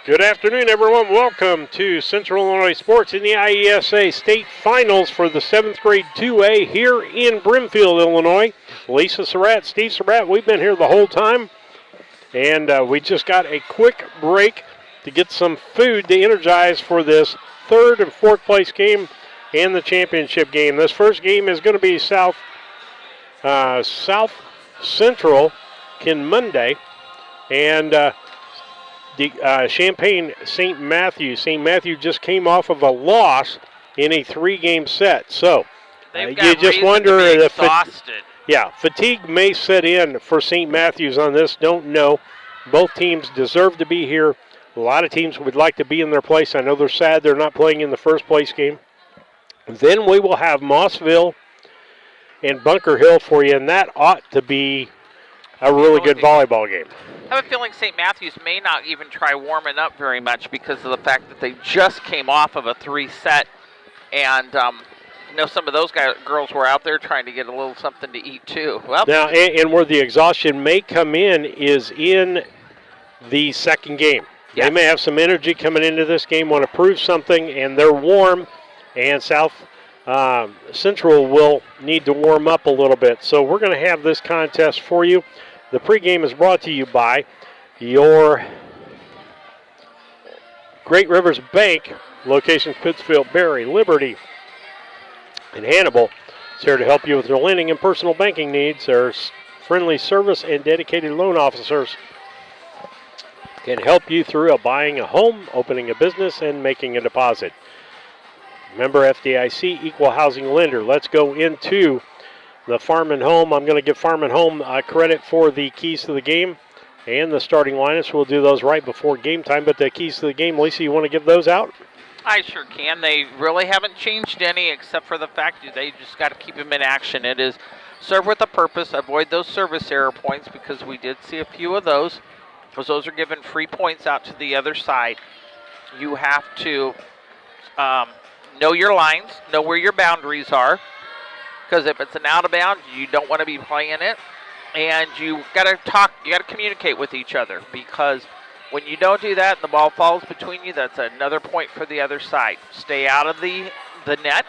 Good afternoon, everyone. Welcome to Central Illinois Sports in the IESA State Finals for the 7th grade 2A here in Brimfield, Illinois. Lisa Surratt, Steve Surratt, we've been here the whole time, and we just got a quick break to get some food to energize for this third and fourth place game and the championship game. This first game is going to be South Central Kimundy and Champaign St. Matthew. St. Matthew just came off of a loss in a 3-game set. So you just wonder if fatigue may set in for St. Matthews on this. Don't know. Both teams deserve to be here. A lot of teams would like to be in their place. I know they're sad they're not playing in the first place game. Then we will have Mossville and Bunker Hill for you, and that ought to be a really good volleyball game. I have a feeling St. Matthews may not even try warming up very much because of the fact that they just came off of a 3-set, and some of those girls were out there trying to get a little something to eat too. Well, now, and where the exhaustion may come in is in the second game. Yes. They may have some energy coming into this game, want to prove something, and they're warm, and South Central will need to warm up a little bit. So we're going to have this contest for you. The pregame is brought to you by your Great Rivers Bank, locations Pittsfield, Berry, Liberty, and Hannibal. It's here to help you with your lending and personal banking needs. There's friendly service and dedicated loan officers can help you through buying a home, opening a business, and making a deposit. Member FDIC, equal housing lender. Let's go into the Farm and Home. I'm going to give Farm and Home credit for the keys to the game and the starting lineups. We'll do those right before game time, but the keys to the game, Lisa, you want to give those out? I sure can. They really haven't changed any except for the fact that they just got to keep them in action. It is serve with a purpose, avoid those service error points because we did see a few of those, because those are giving free points out to the other side. You have to know your lines, know where your boundaries are, because if it's an out of bounds, you don't want to be playing it, and you got to talk, you got to communicate with each other, because when you don't do that and the ball falls between you, that's another point for the other side. Stay out of the net,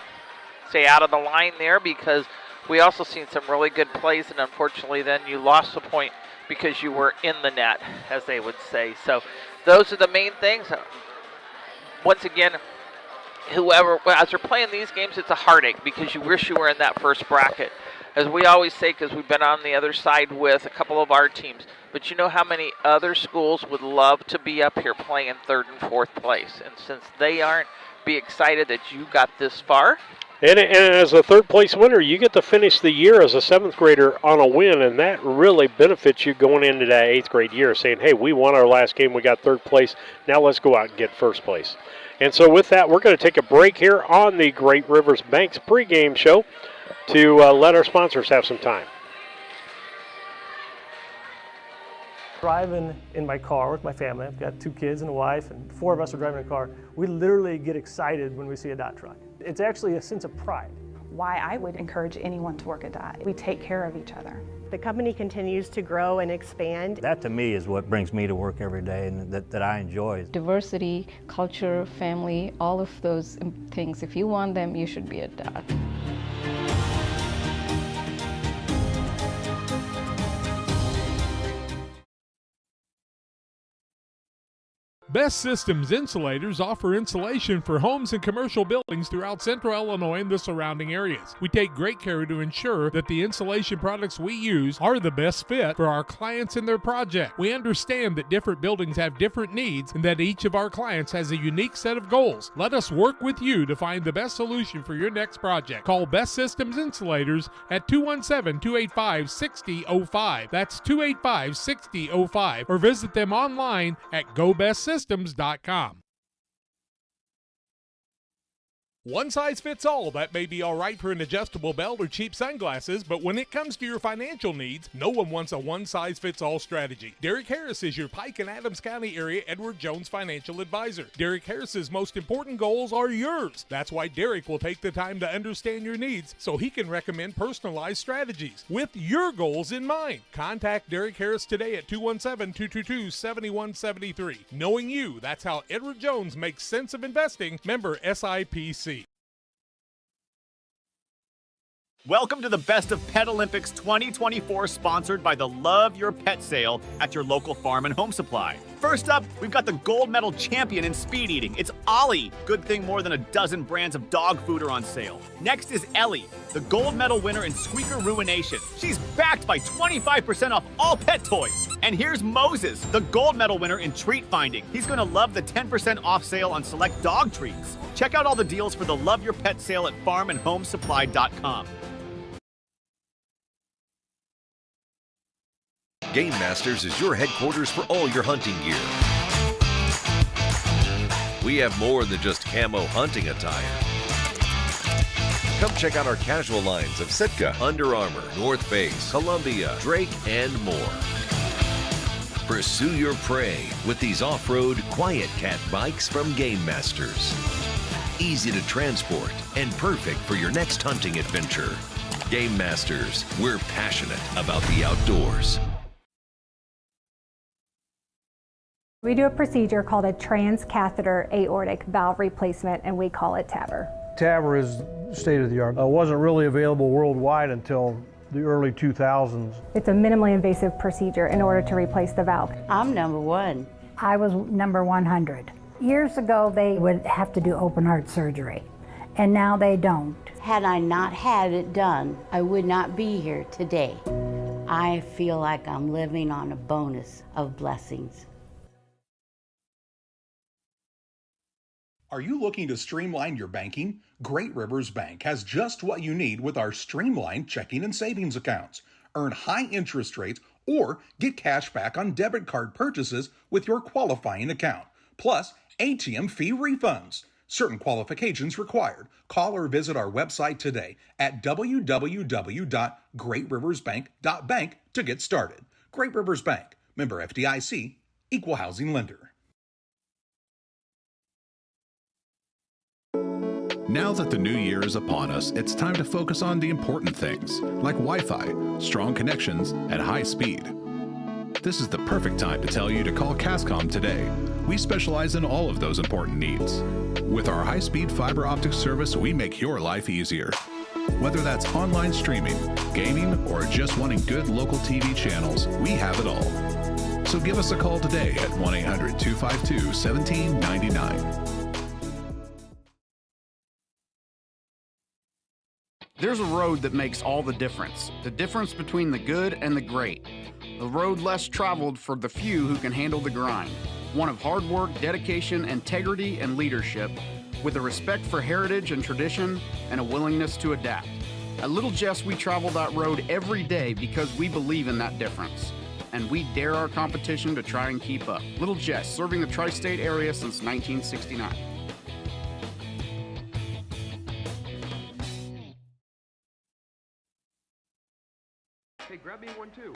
stay out of the line there, because we also seen some really good plays, and unfortunately then you lost the point because you were in the net, as they would say. So those are the main things. Once again, as they're playing these games, it's a heartache because you wish you were in that first bracket. As we always say, because we've been on the other side with a couple of our teams, but you know how many other schools would love to be up here playing third and fourth place. And since they aren't, be excited that you got this far. And as a third place winner, you get to finish the year as a 7th grader on a win, and that really benefits you going into that 8th grade year, saying, hey, we won our last game, we got third place, now let's go out and get first place. And so with that, we're going to take a break here on the Great Rivers Banks pregame show to let our sponsors have some time. Driving in my car with my family, I've got 2 kids and a wife, and 4 of us are driving a car. We literally get excited when we see a DOT truck. It's actually a sense of pride. Why I would encourage anyone to work at DOT. We take care of each other. The company continues to grow and expand. That to me is what brings me to work every day and that I enjoy. Diversity, culture, family, all of those things, if you want them, you should be at DOT. Best Systems Insulators offer insulation for homes and commercial buildings throughout Central Illinois and the surrounding areas. We take great care to ensure that the insulation products we use are the best fit for our clients and their project. We understand that different buildings have different needs and that each of our clients has a unique set of goals. Let us work with you to find the best solution for your next project. Call Best Systems Insulators at 217-285-6005. That's 285-6005, or visit them online at GoBestSystems.com. One size fits all. That may be all right for an adjustable belt or cheap sunglasses, but when it comes to your financial needs, no one wants a one size fits all strategy. Derek Harris is your Pike and Adams County area Edward Jones financial advisor. Derek Harris's most important goals are yours. That's why Derek will take the time to understand your needs so he can recommend personalized strategies with your goals in mind. Contact Derek Harris today at 217-222-7173. Knowing you, that's how Edward Jones makes sense of investing. Member SIPC. Welcome to the Best of Pet Olympics 2024, sponsored by the Love Your Pet sale at your local farm and home supply. First up, we've got the gold medal champion in speed eating. It's Ollie. Good thing more than a dozen brands of dog food are on sale. Next is Ellie, the gold medal winner in squeaker ruination. She's backed by 25% off all pet toys. And here's Moses, the gold medal winner in treat finding. He's going to love the 10% off sale on select dog treats. Check out all the deals for the Love Your Pet sale at farmandhomesupply.com. Game Masters is your headquarters for all your hunting gear. We have more than just camo hunting attire. Come check out our casual lines of Sitka, Under Armour, North Face, Columbia, Drake, and more. Pursue your prey with these off-road Quiet Cat bikes from Game Masters. Easy to transport and perfect for your next hunting adventure. Game Masters, we're passionate about the outdoors. We do a procedure called a transcatheter aortic valve replacement, and we call it TAVR. TAVR is state of the art. Wasn't really available worldwide until the early 2000s. It's a minimally invasive procedure in order to replace the valve. I'm number one. I was number 100. Years ago, they would have to do open heart surgery, and now they don't. Had I not had it done, I would not be here today. I feel like I'm living on a bonus of blessings. Are you looking to streamline your banking? Great Rivers Bank has just what you need with our streamlined checking and savings accounts. Earn high interest rates or get cash back on debit card purchases with your qualifying account, plus ATM fee refunds. Certain qualifications required. Call or visit our website today at www.greatriversbank.bank to get started. Great Rivers Bank, member FDIC, equal housing lender. Now that the new year is upon us, it's time to focus on the important things, like Wi-Fi, strong connections, and high speed. This is the perfect time to tell you to call Cascom today. We specialize in all of those important needs. With our high-speed fiber optic service, we make your life easier. Whether that's online streaming, gaming, or just wanting good local TV channels, we have it all. So give us a call today at 1-800-252-1799. There's a road that makes all the difference between the good and the great. A road less traveled for the few who can handle the grind. One of hard work, dedication, integrity, and leadership, with a respect for heritage and tradition and a willingness to adapt. At Little Jess, we travel that road every day because we believe in that difference. And we dare our competition to try and keep up. Little Jess, serving the tri-state area since 1969. Hey, grab me one too.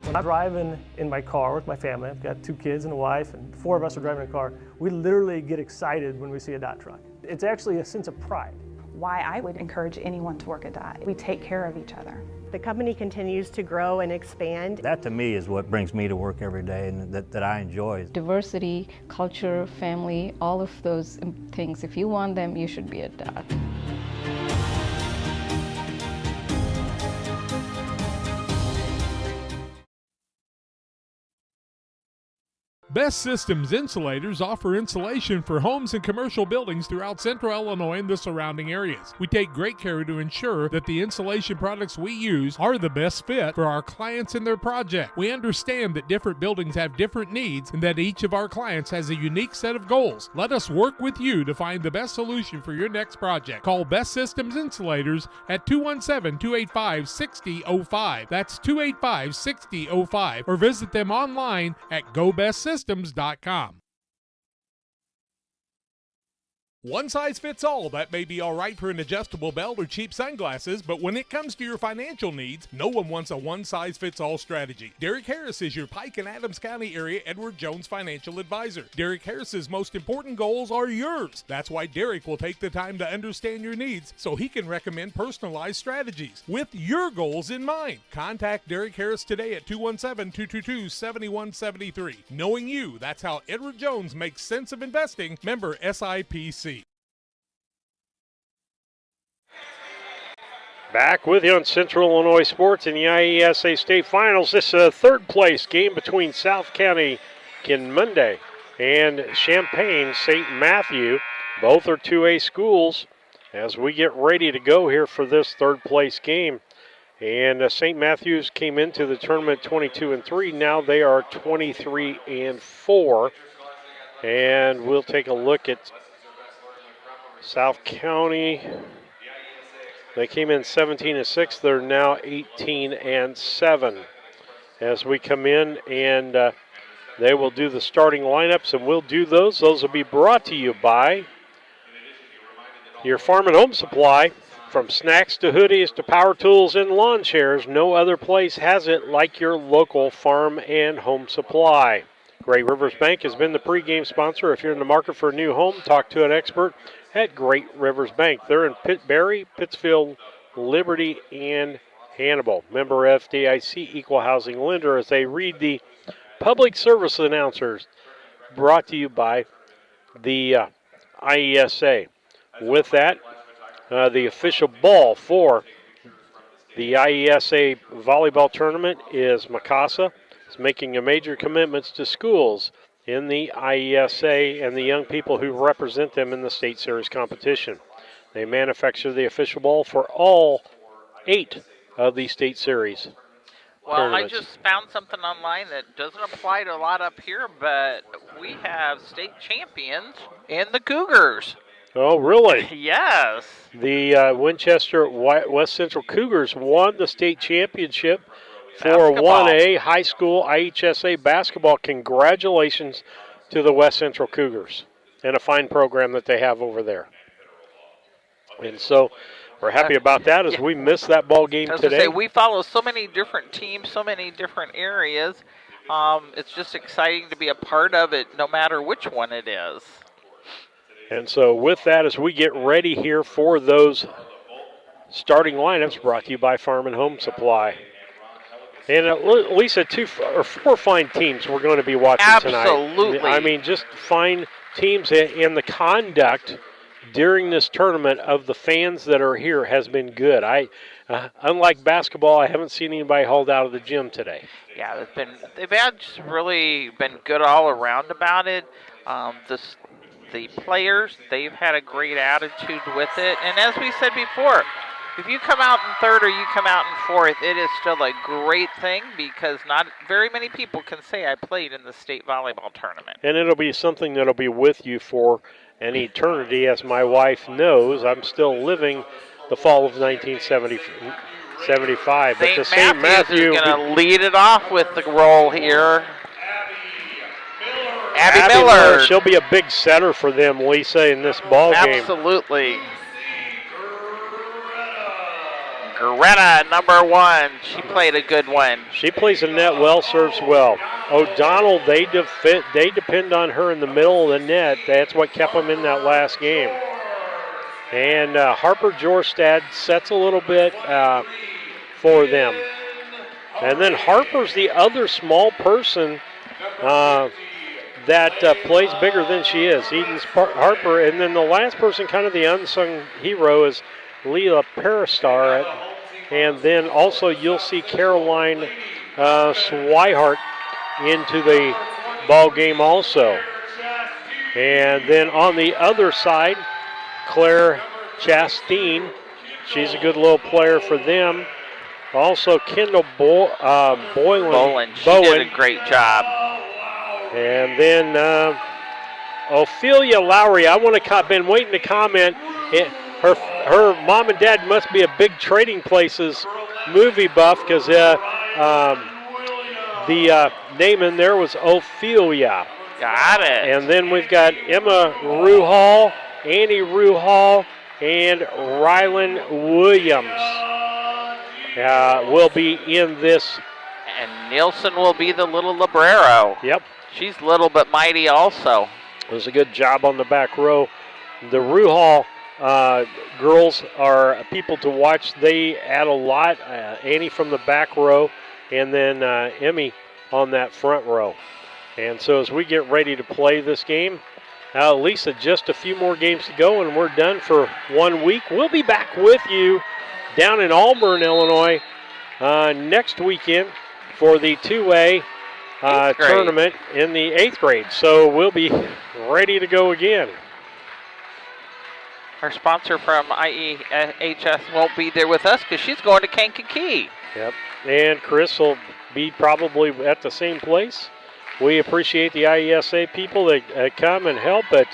When I'm driving in my car with my family, I've got 2 kids and a wife, and 4 of us are driving a car, we literally get excited when we see a DOT truck. It's actually a sense of pride. Why I would encourage anyone to work at DOT. We take care of each other. The company continues to grow and expand. That to me is what brings me to work every day and that I enjoy. Diversity, culture, family, all of those things, if you want them, you should be at DOT. Best Systems Insulators offer insulation for homes and commercial buildings throughout central Illinois and the surrounding areas. We take great care to ensure that the insulation products we use are the best fit for our clients and their project. We understand that different buildings have different needs and that each of our clients has a unique set of goals. Let us work with you to find the best solution for your next project. Call Best Systems Insulators at 217-285-6005. That's 285-6005. Or visit them online at GoBestSystems.com. One size fits all. That may be all right for an adjustable belt or cheap sunglasses, but when it comes to your financial needs, no one wants a one-size-fits-all strategy. Derek Harris is your Pike and Adams County area Edward Jones financial advisor. Derek Harris's most important goals are yours. That's why Derek will take the time to understand your needs so he can recommend personalized strategies with your goals in mind. Contact Derek Harris today at 217-222-7173. Knowing you, that's how Edward Jones makes sense of investing. Member SIPC. Back with you on Central Illinois Sports in the IESA State Finals. This is a third place game between South County Kimundy and Champaign St. Matthew. Both are 2A schools as we get ready to go here for this third place game. And St. Matthews came into the tournament 22-3. Now they are 23-4. And we'll take a look at South County. They came in 17-6. They're now 18-7. As we come in and they will do the starting lineups, and we'll do those. Those will be brought to you by your Farm and Home Supply. From snacks to hoodies to power tools and lawn chairs, no other place has it like your local Farm and Home Supply. Great Rivers Bank has been the pregame sponsor. If you're in the market for a new home, talk to an expert at Great Rivers Bank. They're in Berry, Pittsfield, Liberty, and Hannibal. Member FDIC equal housing lender as they read the public service announcers brought to you by the IESA. With that, the official ball for the IESA volleyball tournament is Mikasa. It's making a major commitments to schools in the IESA and the young people who represent them in the state series competition. They manufacture the official ball for all 8 of the state series tournaments. I just found something online that doesn't apply to a lot up here, but we have state champions in the Cougars. Oh, really? Yes. The Winchester West Central Cougars won the state championship for Basketball. 1A high school IHSA basketball. Congratulations to the West Central Cougars and a fine program that they have over there. And so we're happy about that as we missed that ball game today. We follow so many different teams, so many different areas. It's just exciting to be a part of it no matter which one it is. And so with that, as we get ready here for those starting lineups brought to you by Farm and Home Supply. And at least 2 or 4 fine teams we're going to be watching tonight. Absolutely. I mean, just fine teams, and the conduct during this tournament of the fans that are here has been good. Unlike basketball, I haven't seen anybody hauled out of the gym today. Yeah, they've just really been good all around about it. The players, they've had a great attitude with it. And as we said before, if you come out in third or you come out in fourth, it is still a great thing because not very many people can say I played in the state volleyball tournament. And it'll be something that'll be with you for an eternity. As my wife knows, I'm still living the fall of 1975. But the St. Matthew is going to lead it off with the roll here. Abby Miller. She'll be a big setter for them, Lisa, in this ball game. Absolutely. Greta, number 1. She played a good one. She plays the net well, serves well. O'Donnell, they depend on her in the middle of the net. That's what kept them in that last game. And Harper Jorstad sets a little bit for them. And then Harper's the other small person that plays bigger than she is. Eden's Harper. And then the last person, kind of the unsung hero, is Leah Peristar. And then also you'll see Caroline Swihart into the ball game also. And then on the other side, Claire Chastain. She's a good little player for them. Also, Kendall Bowen. She did a great job. And then Ophelia Lowry. I want to been waiting to comment. Her mom and dad must be a big Trading Places movie buff because the name in there was Ophelia. Got it. And then we've got Emma Ruhal, Annie Ruhal, and Rylan Williams will be in this. And Nielsen will be the little librero. Yep. She's little but mighty also. It was a good job on the back row. The Ruhal girls are people to watch. They add a lot. Annie from the back row, and then Emmy on that front row. And so as we get ready to play this game, Lisa, just a few more games to go, and we're done for 1 week. We'll be back with you down in Auburn, Illinois, next weekend for the 2A tournament in the 8th grade. So we'll be ready to go again. Our sponsor from IEHS won't be there with us because she's going to Kankakee. Yep, and Chris will be probably at the same place. We appreciate the IESA people that come and help, but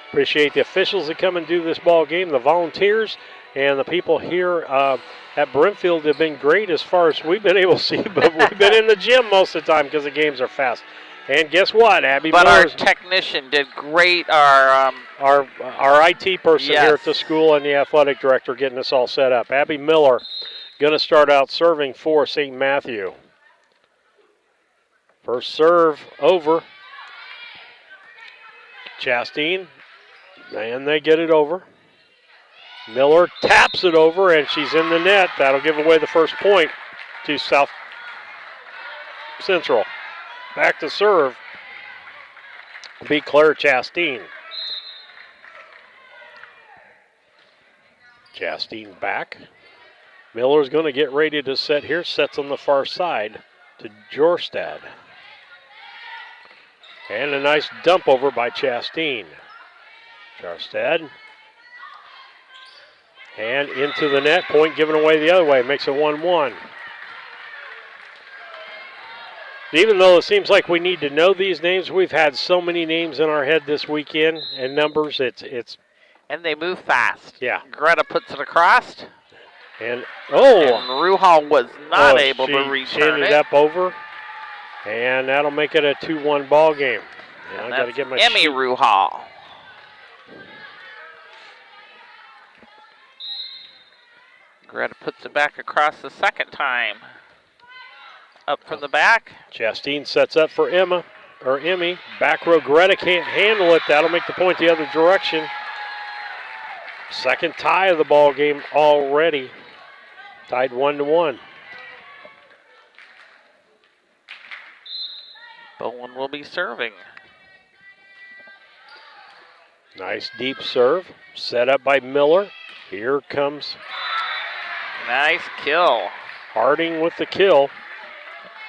appreciate the officials that come and do this ball game, the volunteers, and the people here at Brimfield have been great as far as we've been able to see, but we've been in the gym most of the time because the games are fast. And guess what, Abby? But Miller's, our technician did great. Our IT person here at the school and the athletic director getting us all set up. Abby Miller going to start out serving for St. Matthew. First serve over. Chastain, and they get it over. Miller taps it over, and she's in the net. That'll give away the first point to South Central. Back to serve. Be Claire Chastain. Chastain back. Miller's going to get ready to set here. Sets on the far side to Jorstad. And a nice dump over by Chastain. Jorstad. And into the net. Point given away the other way. Makes it 1-1. Even though it seems like we need to know these names, we've had so many names in our head this weekend and numbers. It's and they move fast. Yeah. Greta puts it across. And and Ruhal was not able to return she ended it. up over. And that'll make it a 2-1 ball game. And I got to get my Emmy Ruhal. Greta puts it back across the second time. Up from the back. Chastain sets up for Emmy. Back row, Greta can't handle it. That'll make the point the other direction. Second tie of the ball game already. Tied 1-1. Bowen will be serving. Nice deep serve. Set up by Miller. Here comes Nice kill. Harding with the kill.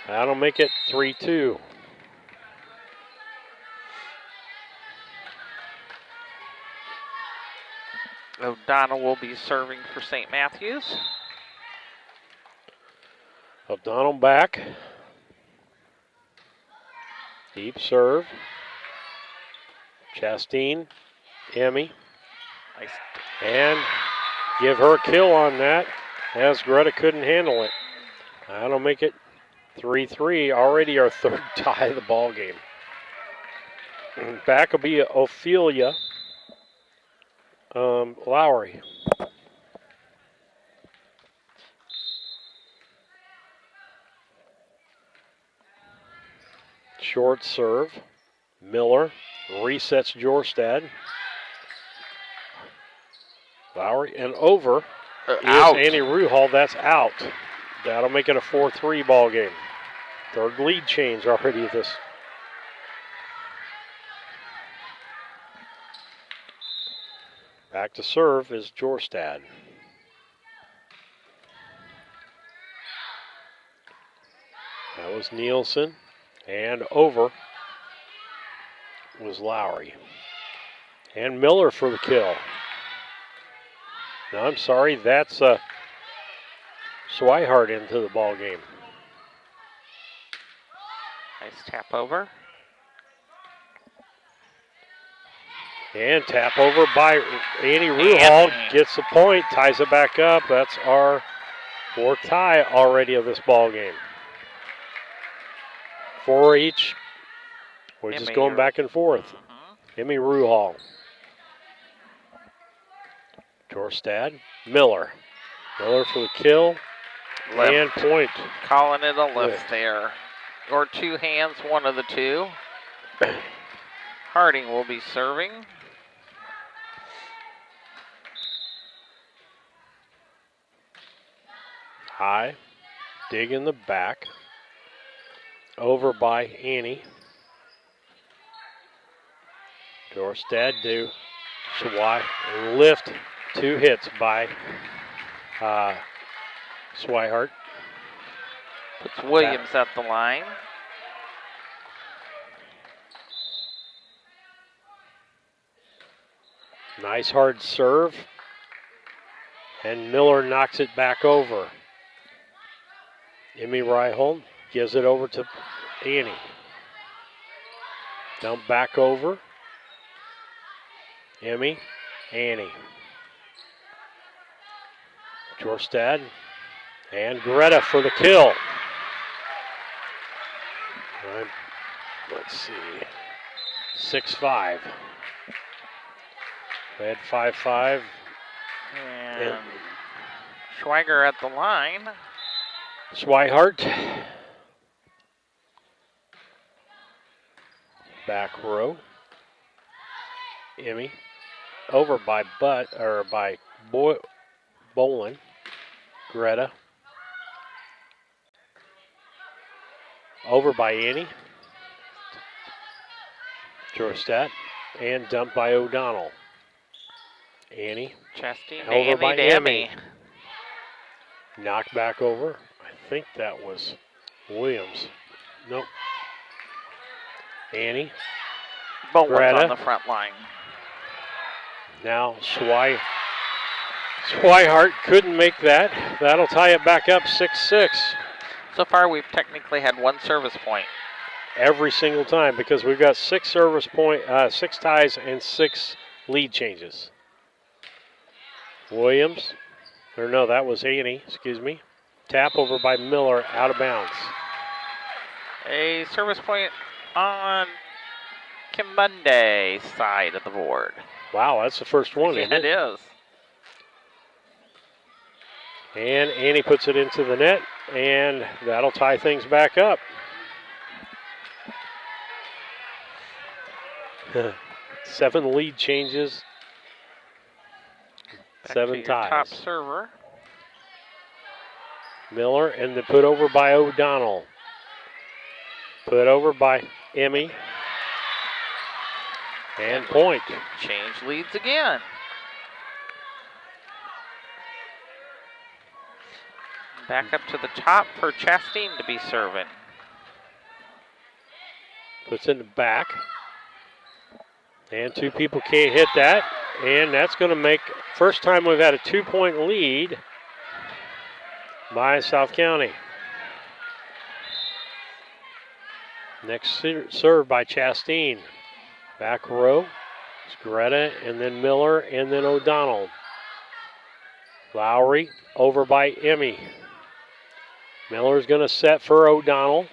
That'll make it 3-2. O'Donnell will be serving for St. Matthews. O'Donnell back. Deep serve. Chastain, Emmy. Nice. And give her a kill on that as Greta couldn't handle it. That'll make it 3-3, already our third tie of the ball game. Back will be Ophelia Lowry. Short serve. Miller resets Jorstad. Lowry and over is Annie Ruhal. That's out. That'll make it a 4-3 ball game. Third lead change already this. Back to serve is Jorstad. That was Nielsen. And over was Lowry. And Miller for the kill. No, I'm sorry, that's Swihart into the ball game. Nice tap over. And tap over by Annie Ruhal. Gets the point, ties it back up. That's our fourth tie already of this ball game. 4 each. We're just going back and forth. Emmy Ruhal. Torstad. Miller. Miller for the kill. Lift. And point. Calling it a lift there. Or two hands, one of the two. Harding will be serving. High. Dig in the back. Over by Annie. Dorstad do Swai. Lift. 2 hits by Swihart. Puts Williams at the line. Nice hard serve. And Miller knocks it back over. Emmy Ryholm gives it over to Annie. Dump back over. Emmy, Annie. Jorstad and Greta for the kill. Let's see. 6-5. They had 5-5. And Schweiger at the line. Swihart. Back row. Emmy. Over by Bolin. Greta. Over by Annie. Jorstad. And dumped by O'Donnell. Annie. Chastain Over by to Emmy. Knocked back over. I think that was Williams. Nope. Annie. Bolin's Greta. on the front line. Now Swihart couldn't make that. That'll tie it back up 6-6. So far, we've technically had one service point. Every single time because we've got 6 ties and 6 lead changes. Williams, or no, that was Annie, excuse me. Tap over by Miller, out of bounds. A service point on Kimundy's side of the board. Wow, that's the first one, isn't it? It is. And Annie puts it into the net, and that'll tie things back up. 7 lead changes. Back 7 to your ties. top server. Miller, and then put over by O'Donnell. Put over by Emmy. And point. Change leads again. Back up to the top for Chastain to be serving. Puts in the back. And 2 people can't hit that. And that's going to make, first time we've had a 2-point lead by South County. Next serve by Chastain. Back row. It's Greta, and then Miller, and then O'Donnell. Lowry over by Emmy. Miller's going to set for O'Donnell.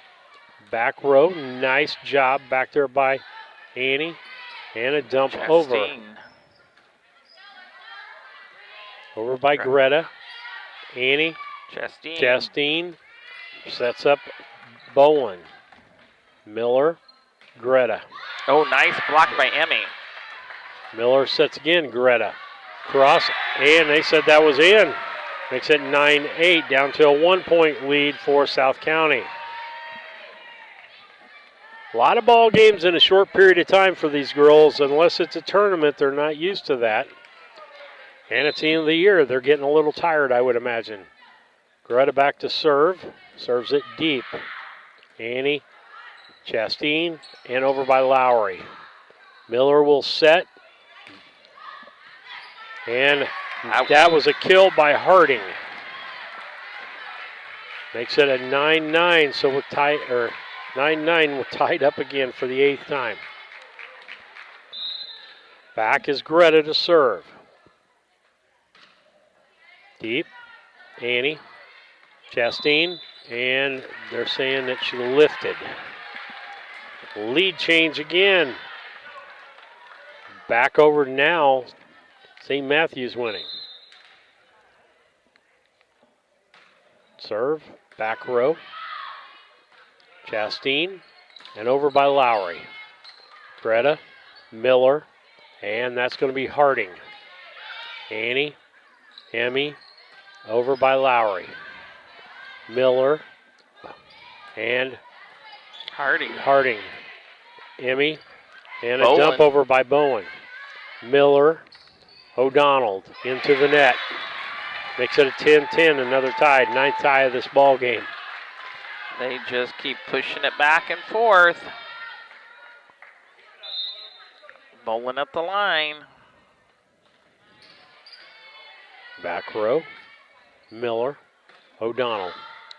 Back row. Nice job back there by Annie. And a dump Chastain. Over by Greta. Annie. Chastain. Chastain sets up Bolin. Miller. Greta. Oh, nice block by Emmy. Miller sets again. Greta. Cross. And they said that was in. Makes it 9-8, down to a 1-point lead for South County. A lot of ball games in a short period of time for these girls. Unless it's a tournament, they're not used to that. And it's the end of the year. They're getting a little tired, I would imagine. Greta back to serve. Serves it deep. Annie, Chastain, and over by Lowry. Miller will set. And that was a kill by Harding. Makes it a 9-9, so we're tied, or 9-9, we're tied up again for the 8th time. Back is Greta to serve. Deep, Annie, Chastain, and they're saying that she lifted. Lead change again. Back over now, St. Matthews winning. Serve, back row. Chastain, and over by Lowry. Greta, Miller, and that's going to be Harding. Annie, Emmy, over by Lowry. Miller, and Harding. Emmy, and a dump over by Bowen. Miller, O'Donnell into the net. Makes it a 10-10, another tie, 9th tie of this ball game. They just keep pushing it back and forth. Bowling up the line. Back row, Miller, O'Donnell.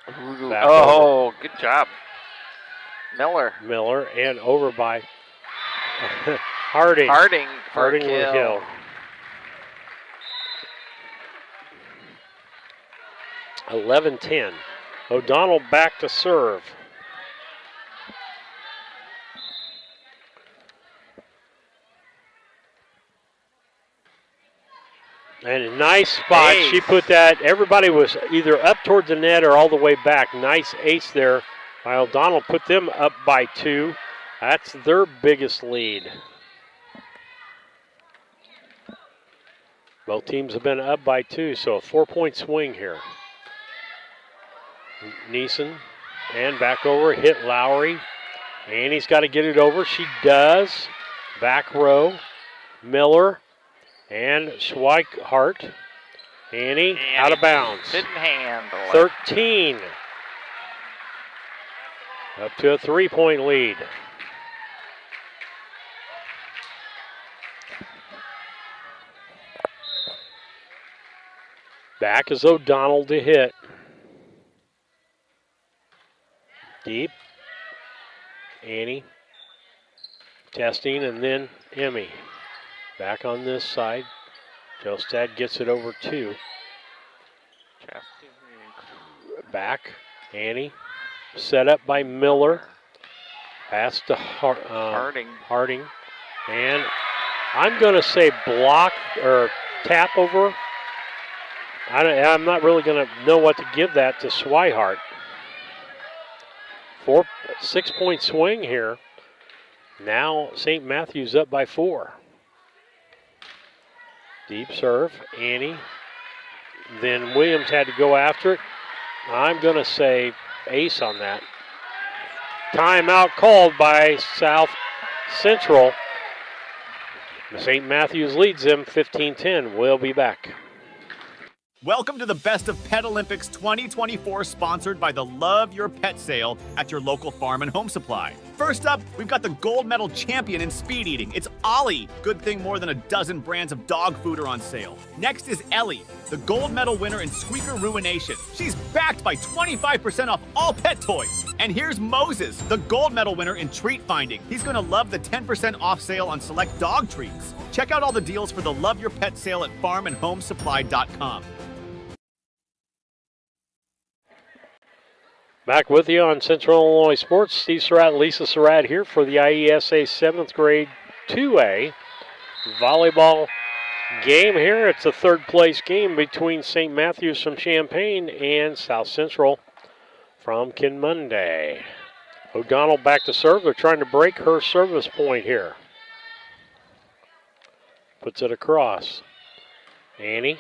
Oh, good job. Miller, and over by Harding. Harding for Harding a kill. with a kill. $11-10. O'Donnell back to serve. And a nice spot. Ace. She put that, everybody was either up towards the net or all the way back. Nice ace there by O'Donnell. Put them up by 2. That's their biggest lead. Both teams have been up by 2, so a 4-point swing here. Neeson, and back over, hit Lowry. Annie's got to get it over. She does. Back row, Miller, and Schweikart. Annie out of bounds. Didn't handle it. 13. Up to a 3-point lead. Back is O'Donnell to hit. Deep. Annie. Testing, and then Emmy. Back on this side. Jostad gets it over 2. Back. Annie. Set up by Miller. Pass to Harding. Harding. And I'm going to say block or tap over. I'm not really going to know what to give that to Swihart. 6-point swing here. Now St. Matthews up by 4. Deep serve, Annie. Then Williams had to go after it. I'm going to say ace on that. Timeout called by South Central. St. Matthews leads them 15-10. We'll be back. Welcome to the Best of Pet Olympics 2024, sponsored by the Love Your Pet sale at your local farm and home supply. First up, we've got the gold medal champion in speed eating. It's Ollie. Good thing more than a dozen brands of dog food are on sale. Next is Ellie, the gold medal winner in squeaker ruination. She's backed by 25% off all pet toys. And here's Moses, the gold medal winner in treat finding. He's going to love the 10% off sale on select dog treats. Check out all the deals for the Love Your Pet sale at farmandhomesupply.com. Back with you on Central Illinois Sports. Steve Surratt, Lisa Surratt here for the IESA 7th grade 2A volleyball game here. It's a third place game between St. Matthews from Champaign and South Central from Kimundy. O'Donnell back to serve. They're trying to break her service point here. Puts it across. Annie.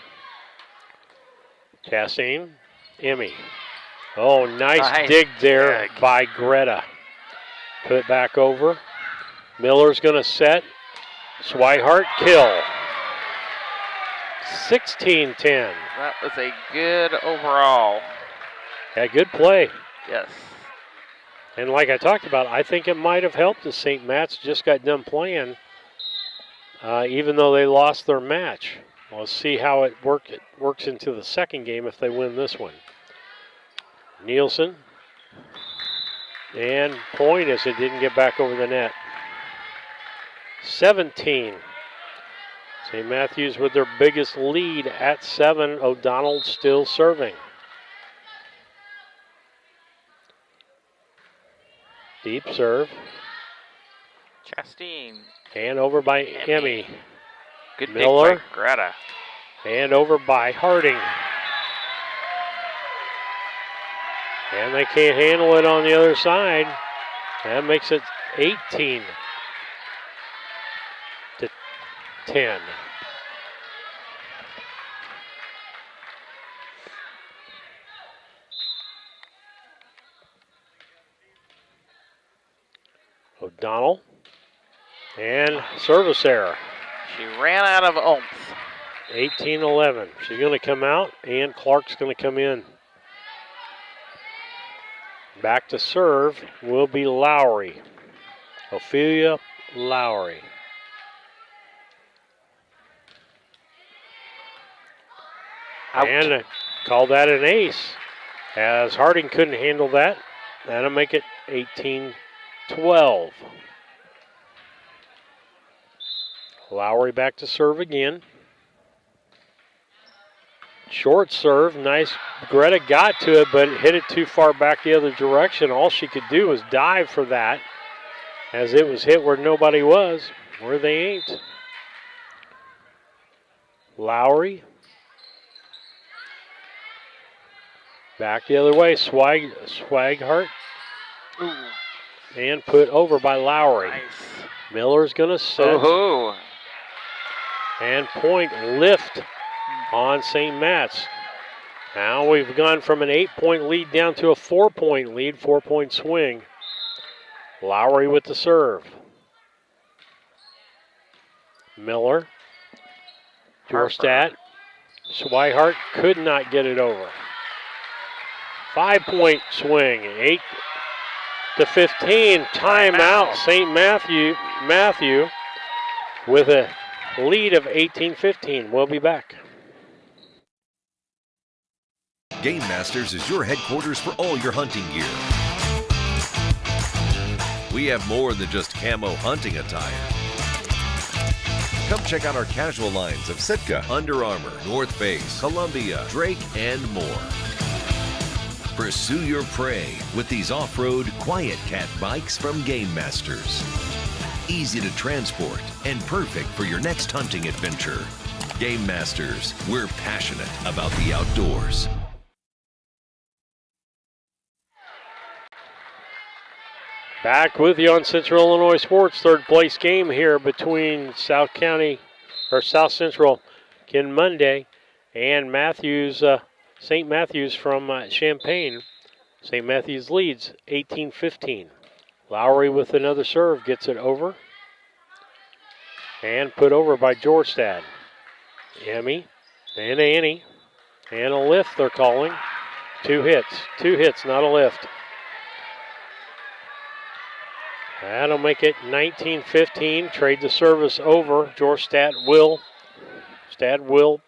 Chastain. Emmy. Oh, nice dig there by Greta. Put it back over. Miller's going to set. Swihart kill. 16-10. That was a good overall. Yeah, good play. Yes. And like I talked about, I think it might have helped as St. Matt's just got done playing even though they lost their match. Let's see how it works into the second game if they win this one. Nielsen. And point as it didn't get back over the net. 17. St. Matthews with their biggest lead at 7. O'Donnell still serving. Deep serve. Chastain. And over by Emmy. Good Miller. dig by Greta. And over by Harding. And they can't handle it on the other side. That makes it 18-10. O'Donnell. And service error. She ran out of oomph. 18-11. She's going to come out, and Clark's going to come in. Back to serve will be Lowry. Ophelia Lowry. Out. And call that an ace, as Harding couldn't handle that. That'll make it 18-12. Lowry back to serve again. Short serve, nice. Greta got to it, but hit it too far back the other direction. All she could do was dive for that, as it was hit where nobody was, where they ain't. Lowry. Back the other way, Swaghart. Ooh. And put over by Lowry. Nice. Miller's gonna set. Ooh. And point lift on St. Matt's. Now we've gone from an 8-point lead down to a 4-point lead, 4-point swing. Lowry with the serve. Miller. Dorstadt. Swihart could not get it over. 5-point swing, 8-15. Timeout. St. Matthew with a lead of 18-15. We'll be back. Game Masters is your headquarters for all your hunting gear. We have more than just camo hunting attire. Come check out our casual lines of Sitka, Under Armour, North Face, Columbia, Drake, and more. Pursue your prey with these off-road Quiet Cat bikes from Game Masters. Easy to transport and perfect for your next hunting adventure. Game Masters, we're passionate about the outdoors. Back with you on Central Illinois Sports, third place game here between South Central Kimundy and St. Matthews from Champaign. St. Matthews leads 18-15. Lowry with another serve, gets it over. And put over by Georgestad. Emmy and Annie. And a lift they're calling. 2 hits, not a lift. That'll make it 19-15. Trade the service over. Georgestad will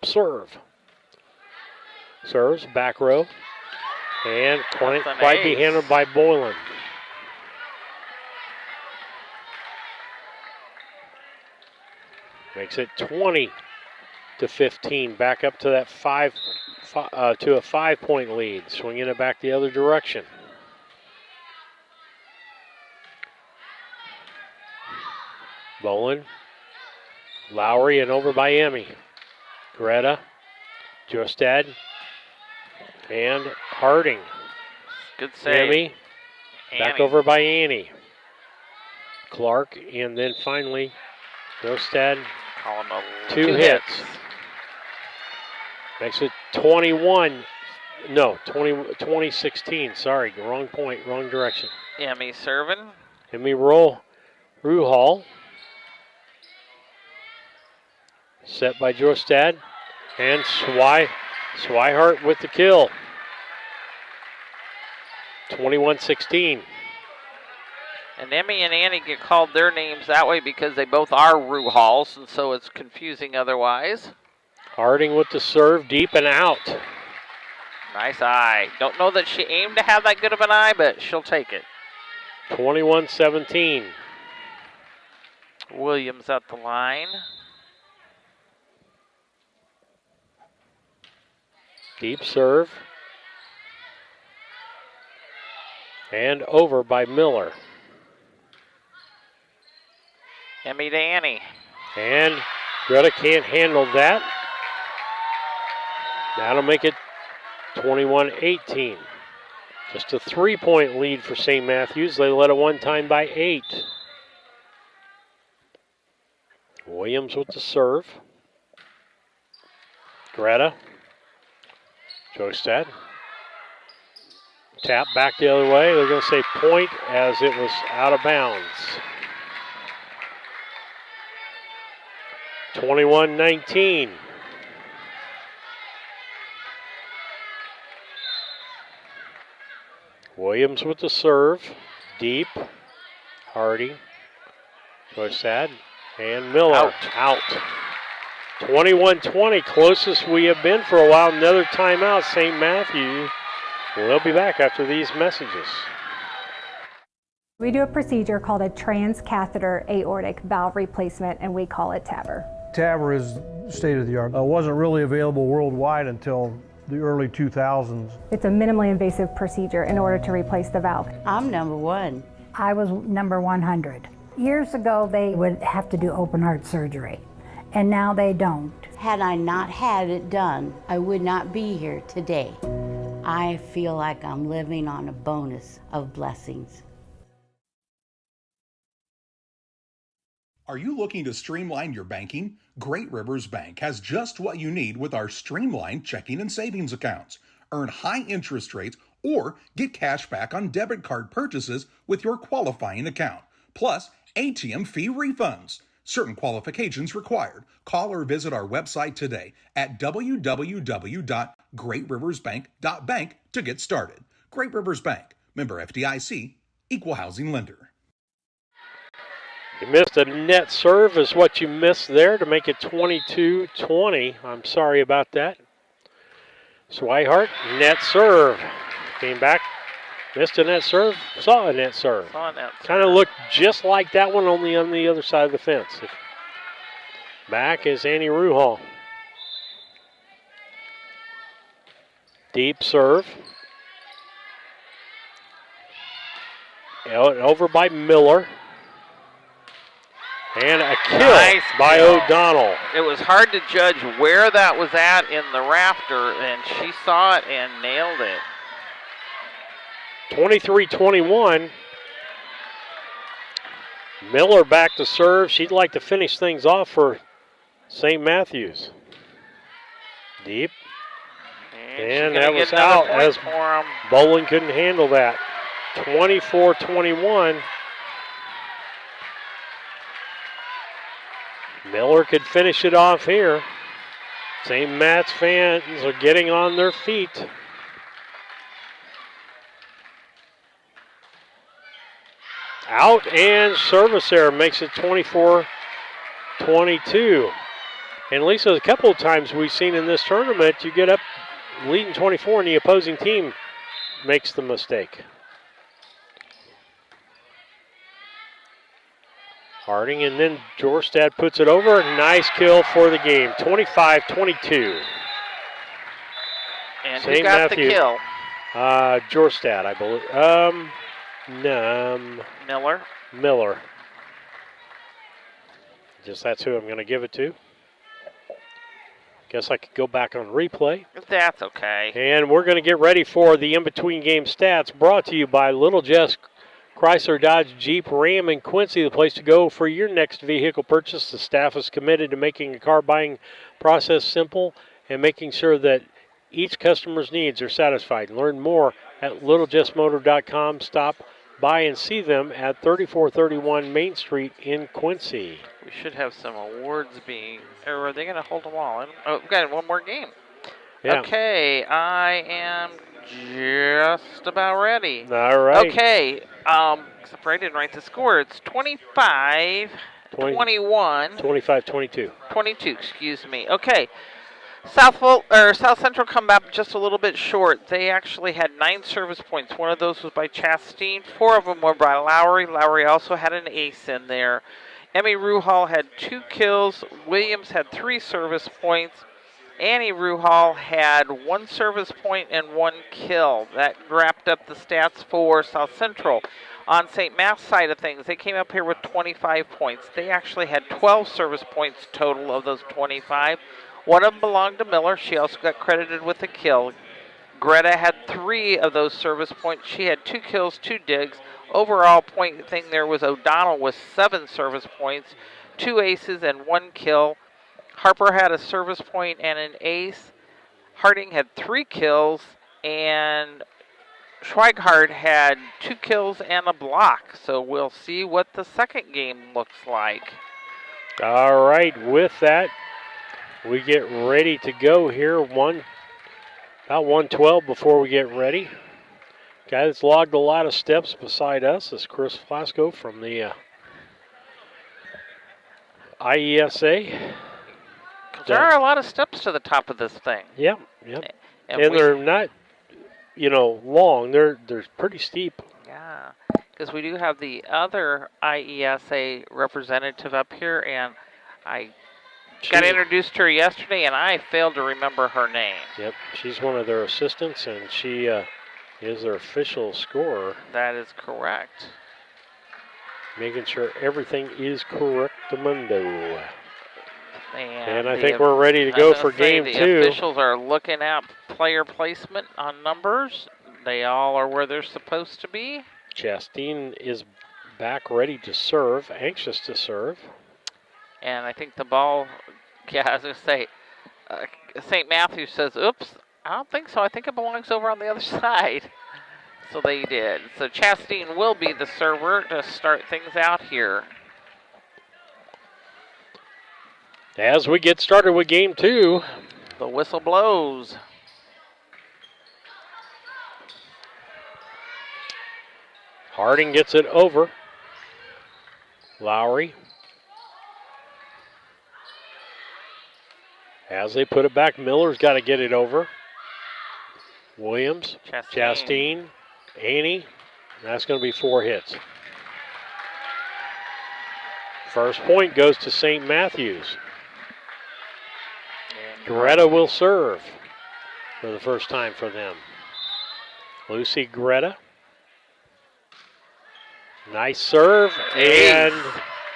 serve. Serves, back row. And quite be handled by Boylan. Makes it 20-15. Back up to that 5-point lead. Swinging it back the other direction. Boland, Lowry, and over by Emmy. Greta, Jostad, and Harding. Good save. Emmy, back over by Annie. Clark, and then finally, Jostad, 2 hits. Makes it 20-16. Sorry, wrong point, wrong direction. Emmy serving. Emmy Ruhal. Set by Jostad. And Swihart with the kill. 21-16. And Emmy and Annie get called their names that way because they both are Ruhals, and so it's confusing otherwise. Harding with the serve, deep and out. Nice eye. Don't know that she aimed to have that good of an eye, but she'll take it. 21-17. Williams at the line. Deep serve. And over by Miller. Emmy to Annie. And Greta can't handle that. That'll make it 21-18. Just a 3-point lead for St. Matthews. They led at one time by 8. Williams with the serve. Greta. Jostad. Tap back the other way. They're going to say point as it was out of bounds. 21-19. Williams with the serve. Deep. Hardy. Jostad. And Miller out. 21-20, closest we have been for a while. Another timeout, St. Matthew. We'll be back after these messages. We do a procedure called a transcatheter aortic valve replacement, and we call it TAVR. TAVR is state of the art. Wasn't really available worldwide until the early 2000s. It's a minimally invasive procedure in order to replace the valve. I'm number 1. I was number 100. Years ago, they would have to do open heart surgery, and now they don't. Had I not had it done, I would not be here today. I feel like I'm living on a bonus of blessings. Are you looking to streamline your banking? Great Rivers Bank has just what you need with our streamlined checking and savings accounts. Earn high interest rates or get cash back on debit card purchases with your qualifying account, plus ATM fee refunds. Certain qualifications required. Call or visit our website today at www.greatriversbank.bank to get started. Great Rivers Bank, member FDIC, equal housing lender. You missed a net serve is what you missed there to make it 22-20. I'm sorry about that. Swihart, net serve. Came back, missed a net serve, saw a net serve. Kind of looked just like that one, only on the other side of the fence. Back is Annie Ruhal. Deep serve. Over by Miller. And a kill by O'Donnell. It was hard to judge where that was at in the rafter, and she saw it and nailed it. 23-21. Miller back to serve. She'd like to finish things off for St. Matthews. Deep. And that was out as Bowling couldn't handle that. 24-21. Miller could finish it off here. St. Matt's fans are getting on their feet. Out and service error makes it 24-22. And Lisa, a couple of times we've seen in this tournament, you get up leading 24 and the opposing team makes the mistake. Harding, and then Jorstad puts it over. Nice kill for the game. 25-22. And who got the kill? Jorstad, I believe. Miller. Just that's who I'm going to give it to. Guess I could go back on replay. That's okay. And we're going to get ready for the in-between game stats brought to you by Little Jess Chrysler, Dodge, Jeep, Ram, and Quincy, the place to go for your next vehicle purchase. The staff is committed to making the car buying process simple and making sure that each customer's needs are satisfied. Learn more at littlejessmotor.com. Stop by and see them at 3431 Main Street in Quincy. We should have some awards being, or are they going to hold them all? Oh, we've got one more game. Yeah. Okay, I am just about ready. All right. Okay, except for I didn't write the score. It's 25, 21. 25-22. 22, excuse me. Okay. South Central come back just a little bit short. They actually had 9 service points. One of those was by Chastain. 4 of them were by Lowry. Lowry also had an ace in there. Emmy Ruhal had 2 kills. Williams had 3 service points. Annie Ruhal had 1 service point and 1 kill. That wrapped up the stats for South Central. On St. Matt's side of things, they came up here with 25 points. They actually had 12 service points total of those 25. One of them belonged to Miller. She also got credited with a kill. Greta had 3 of those service points. She had 2 kills, 2 digs. Overall point thing there was O'Donnell with 7 service points, 2 aces and 1 kill. Harper had a service point and an ace. Harding had 3 kills, and Schweighardt had 2 kills and a block. So we'll see what the second game looks like. All right, with that, we get ready to go here. About 1:12 before we get ready. Guy that's logged a lot of steps beside us is Chris Flasco from the IESA. There are a lot of steps to the top of this thing. Yep. And they're not, long. They're pretty steep. Yeah, because we do have the other IESA representative up here, and I got introduced to her yesterday, and I failed to remember her name. Yep, she's one of their assistants, and she is their official scorer. That is correct. Making sure everything is correctamundo. And I the think we're ready to go for game 2. The officials are looking at player placement on numbers. They all are where they're supposed to be. Chastain is back ready to serve, anxious to serve. And I think the ball, I was going to say, St. Matthew says, oops, I don't think so. I think it belongs over on the other side. So they did. So Chastain will be the server to start things out here. As we get started with game 2. The whistle blows. Harding gets it over. Lowry. As they put it back, Miller's got to get it over. Williams, Chastain, Annie. That's going to be 4 hits. First point goes to St. Matthews. Greta will serve for the first time for them. Lucy Greta. Nice serve and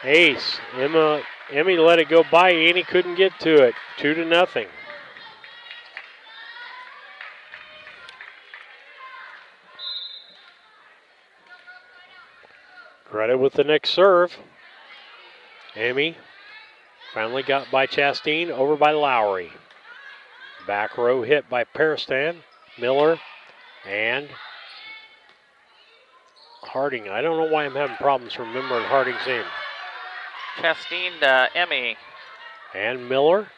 ace. Emmy let it go by. Annie couldn't get to it. 2-0. Greta with the next serve. Emmy finally got by Chastain, over by Lowry. Back row hit by Peristan, Miller, and Harding. I don't know why I'm having problems remembering Harding's name. Chastain to Emmy. And Miller,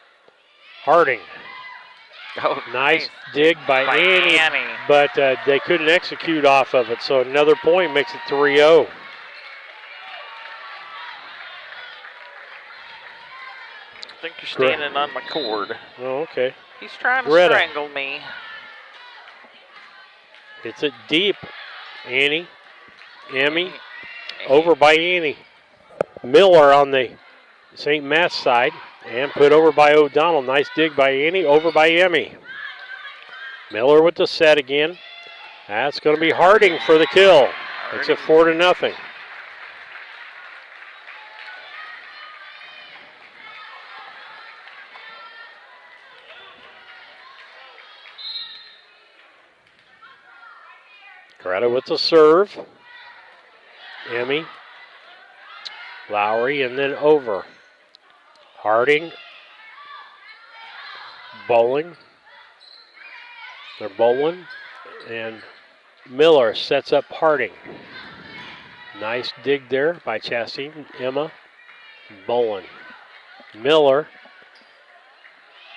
Harding. Oh, nice dig by Annie, but they couldn't execute off of it, so another point makes it 3-0. I think you're standing on my cord. Oh, okay. He's trying to Greta. strangle me. Hits it deep. Annie. Emmy. Over by Annie. Miller on the St. Matt's side. And put over by O'Donnell. Nice dig by Annie. Over by Emmy. Miller with the set again. That's going to be Harding for the kill. It's a 4-0. Greta with the serve. Emmy. Lowry and then over. Harding. Bowling. They're bowling. And Miller sets up Harding. Nice dig there by Chastain. Emma. Bowling. Miller.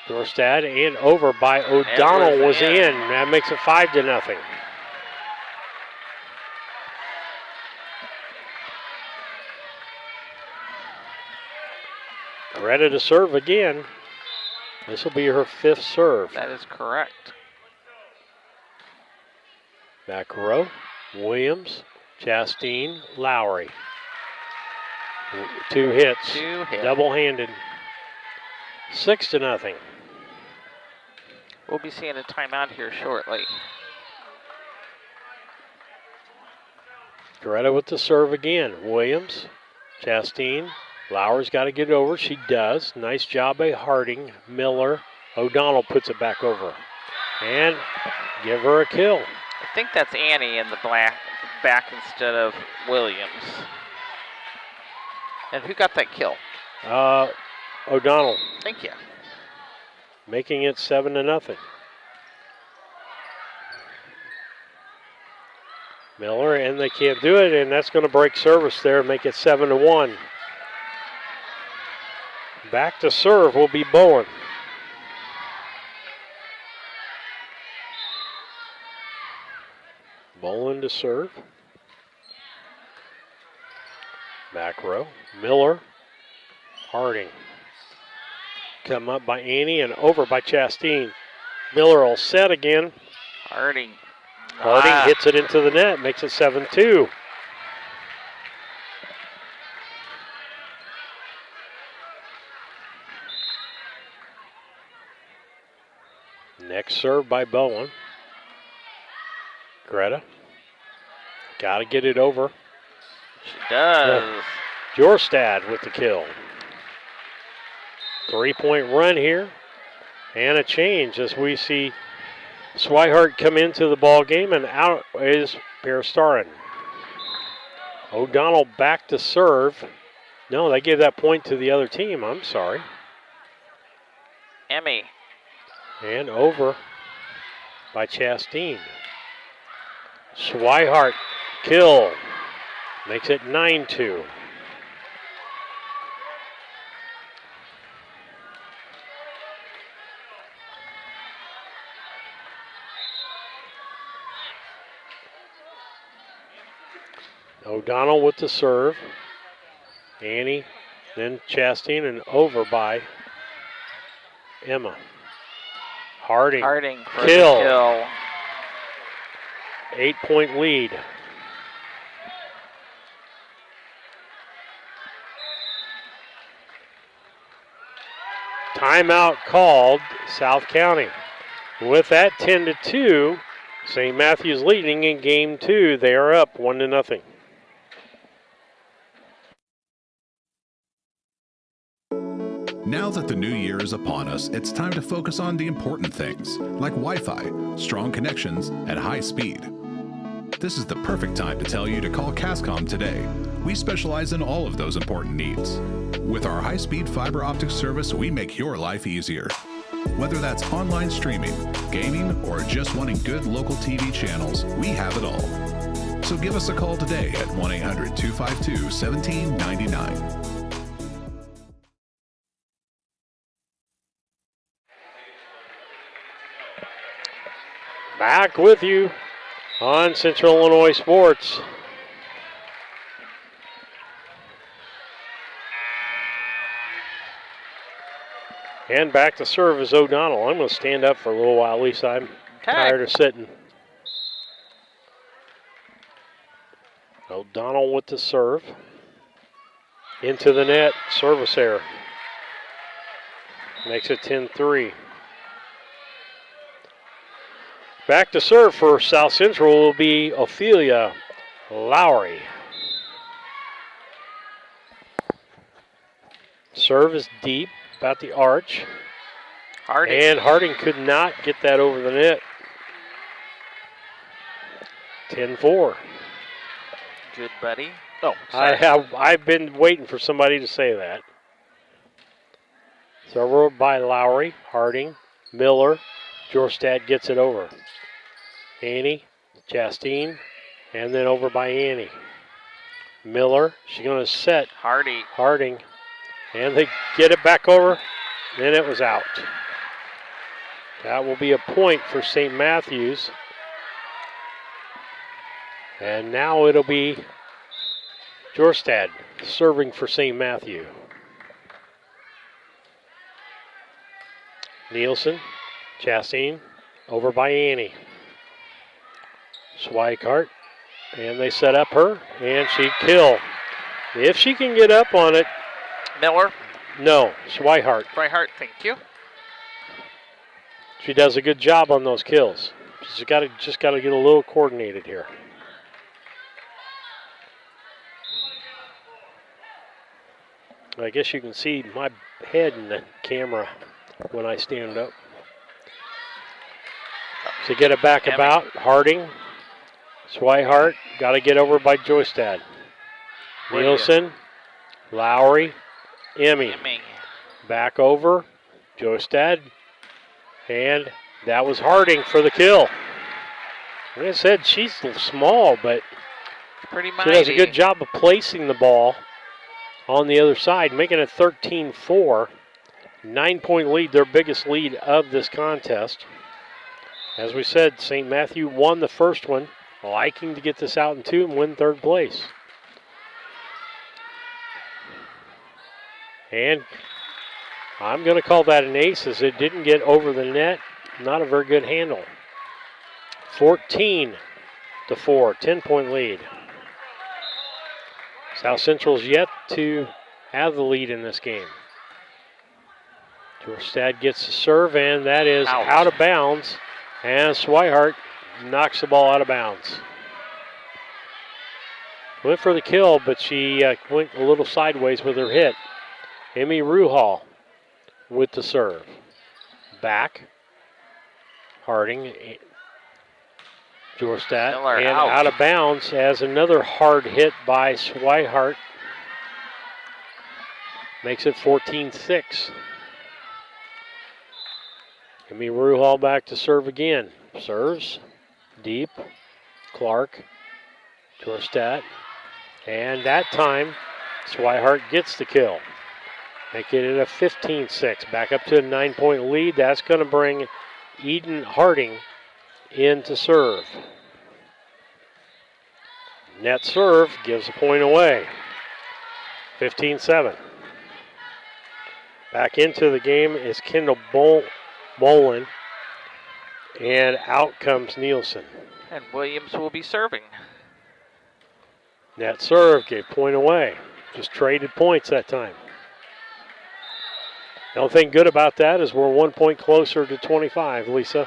Dorstad and over by O'Donnell was in. That makes it 5-0. Greta to serve again. This will be her 5th serve. That is correct. Back row, Williams, Chastain, Lowry. 2 hits. 2 hits. Double-handed. 6-0. We'll be seeing a timeout here shortly. Greta with the serve again. Williams, Chastain. Lowry's got to get it over. She does. Nice job by Harding. Miller. O'Donnell puts it back over. And give her a kill. I think that's Annie in the back instead of Williams. And who got that kill? O'Donnell. Thank you. Making it 7-0. Miller, and they can't do it, and that's going to break service there and make it 7-1. Back to serve will be Bowen. Bowen to serve. Back row. Miller. Harding. Come up by Annie and over by Chastain. Miller all set again. Harding. Harding hits it into the net, makes it 7-2. Next serve by Bowen. Greta. Got to get it over. She does. Jorstad with the kill. 3-point run here. And a change as we see Swihart come into the ball game, and out is Peristarin. O'Donnell back to serve. No, they gave that point to the other team. I'm sorry. Emmy. And over by Chastain. Swihart kill. Makes it 9-2. O'Donnell with the serve. Annie, then Chastain, and over by Emma. Harding for kill. the kill. 8-point lead. Timeout called, South County. With that, 10-2, St. Matthews leading in game 2. They are up 1-0. Now that the new year is upon us, it's time to focus on the important things, like Wi-Fi, strong connections, and high speed. This is the perfect time to tell you to call Cascom today. We specialize in all of those important needs. With our high-speed fiber optic service, we make your life easier. Whether that's online streaming, gaming, or just wanting good local TV channels, we have it all. So give us a call today at 1-800-252-1799. Back with you on Central Illinois Sports. And back to serve is O'Donnell. I'm going to stand up for a little while, Lisa. I'm tired of sitting. O'Donnell with the serve. Into the net, service error. Makes it 10-3. Back to serve for South Central will be Ophelia Lowry. Serve is deep, about the arch. Harding. And Harding could not get that over the net. 10-4. Good buddy. Oh, sorry. I've been waiting for somebody to say that. Serve by Lowry, Harding, Miller. Jorstad gets it over. Annie, Chastain, and then over by Annie. Miller, she's going to set Harding, and they get it back over, then it was out. That will be a point for St. Matthews. And now it'll be Jorstad serving for St. Matthew. Nielsen, Chastain, over by Annie. Schweikart, and they set up her, and she kill. If she can get up on it. Miller. No, Schweikart. Schweikart, thank you. She does a good job on those kills. She's just got to get a little coordinated here. I guess you can see my head in the camera when I stand up. So get it back about. Harding, Schweikart, got to get over by Joystad. Nielsen, Lowry, Emmy. Back over, Joystad, and that was Harding for the kill. Like I said, she's small, but pretty she does a good job of placing the ball on the other side, making it 13-4. 9-point lead, their biggest lead of this contest. As we said, St. Matthew won the first one, liking to get this out in 2 and win 3rd place. And I'm going to call that an ace as it didn't get over the net. Not a very good handle. 14-4, 10-point lead. South Central's yet to have the lead in this game. Jorstad gets the serve, and that is out of bounds. And Schweikart knocks the ball out of bounds. Went for the kill, but she went a little sideways with her hit. Emmy Ruhal with the serve. Back. Harding. Jorstad. And out of bounds as another hard hit by Schweikart. Makes it 14-6. Emmy Ruhal back to serve again. Serves. Deep. Clark. Jorstad. And that time, Schweikart gets the kill. Making it a 15-6. Back up to a 9-point lead. That's going to bring Eden Harding in to serve. Net serve gives a point away. 15-7. Back into the game is Kendall Bolin. And out comes Nielsen. And Williams will be serving. Net serve gave point away. Just traded points that time. The only thing good about that is we're 1 point closer to 25, Lisa.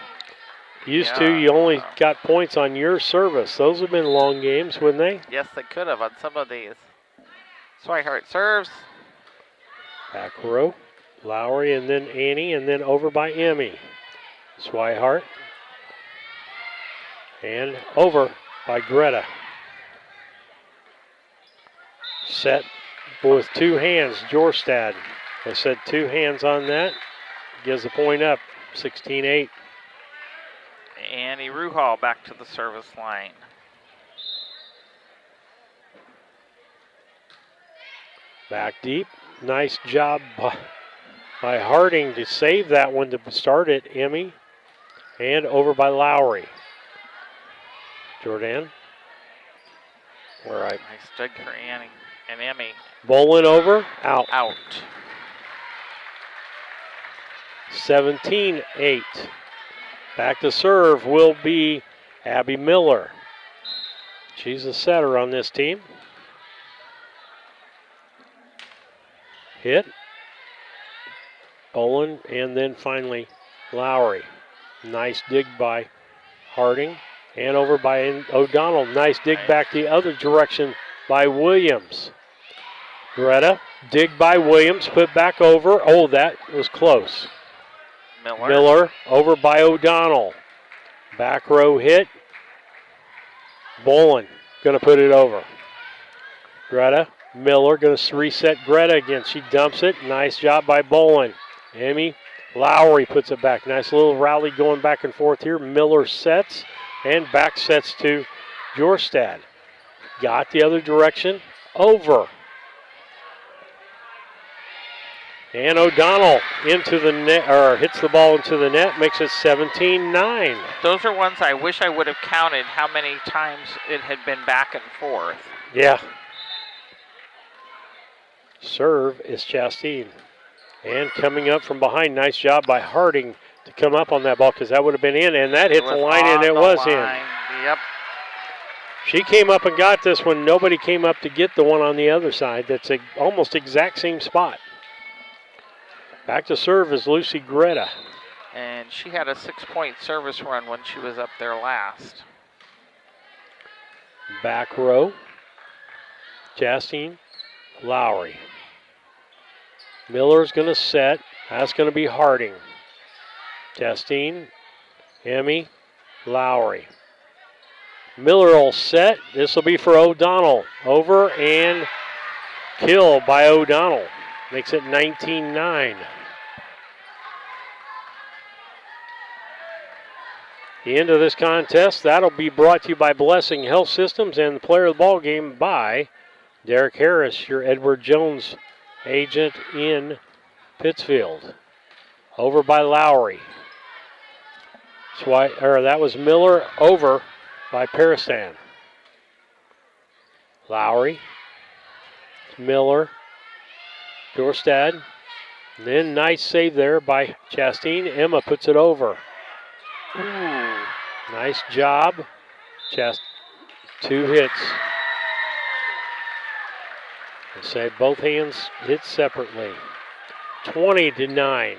Used to, you only got points on your service. Those have been long games, wouldn't they? Yes, they could have on some of these. Schweikart serves. Back row. Lowry and then Annie and then over by Emmy. Schweikart. And over by Greta. Set with 2 hands, Jorstad. I said 2 hands on that. Gives the point up, 16-8. Annie Ruhal back to the service line. Back deep. Nice job by Harding to save that one to start it, Emmy. And over by Lowry. Jordan. Nice dig for Annie and Emmy. Bolin over, out. Out. 17-8. Back to serve will be Abby Miller. She's the setter on this team. Hit. Bolin, and then finally Lowry. Nice dig by Harding. And over by O'Donnell. Nice dig back the other direction by Williams. Greta, dig by Williams, put back over. Oh, that was close. Miller over by O'Donnell. Back row hit. Bolin going to put it over. Greta, Miller going to reset Greta again. She dumps it. Nice job by Bolin. Emmy Lowry puts it back. Nice little rally going back and forth here. Miller sets and back sets to Jorstad. Got the other direction. Over. And O'Donnell into the net, or hits the ball into the net, makes it 17-9. Those are ones I wish I would have counted how many times it had been back and forth. Yeah. Serve is Chastain. And coming up from behind, nice job by Harding to come up on that ball because that would have been in, and that hit the line, and it was in. Yep. She came up and got this one. Nobody came up to get the one on the other side. That's almost exact same spot. Back to serve is Lucy Greta. And she had a 6-point service run when she was up there last. Back row. Chastain, Lowry. Miller's going to set. That's going to be Harding. Chastain, Emmy, Lowry. Miller will set. This will be for O'Donnell. Over and kill by O'Donnell. Makes it 19-9. The end of this contest, that'll be brought to you by Blessing Health Systems and the player of the ball game by Derek Harris, your Edward Jones agent in Pittsfield. Over by Lowry. That was Miller over by Peristan. Lowry. Miller. Dorstad. Then nice save there by Chastain. Emma puts it over. Ooh. Nice job. Just 2 hits. I say both hands hit separately. 20-9.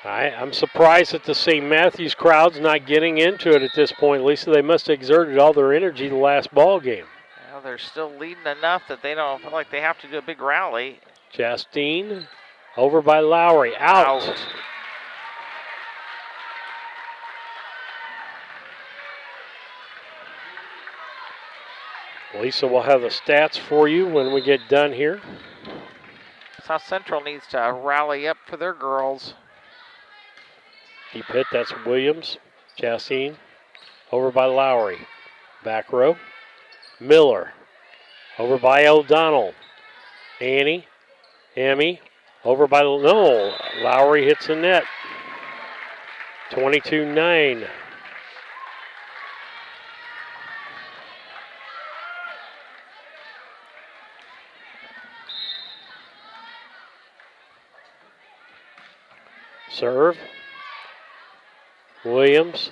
I'm surprised that the St. Matthews crowd's not getting into it at this point. Lisa, they must have exerted all their energy the last ball game. Well, they're still leading enough that they don't feel like they have to do a big rally. Chastain over by Lowry. Out. Lisa will have the stats for you when we get done here. South Central needs to rally up for their girls. Deep hit, that's Williams. Chastain over by Lowry. Back row. Miller over by O'Donnell. Annie. Emmy over by Lowry hits the net. 22-9. Serve. Williams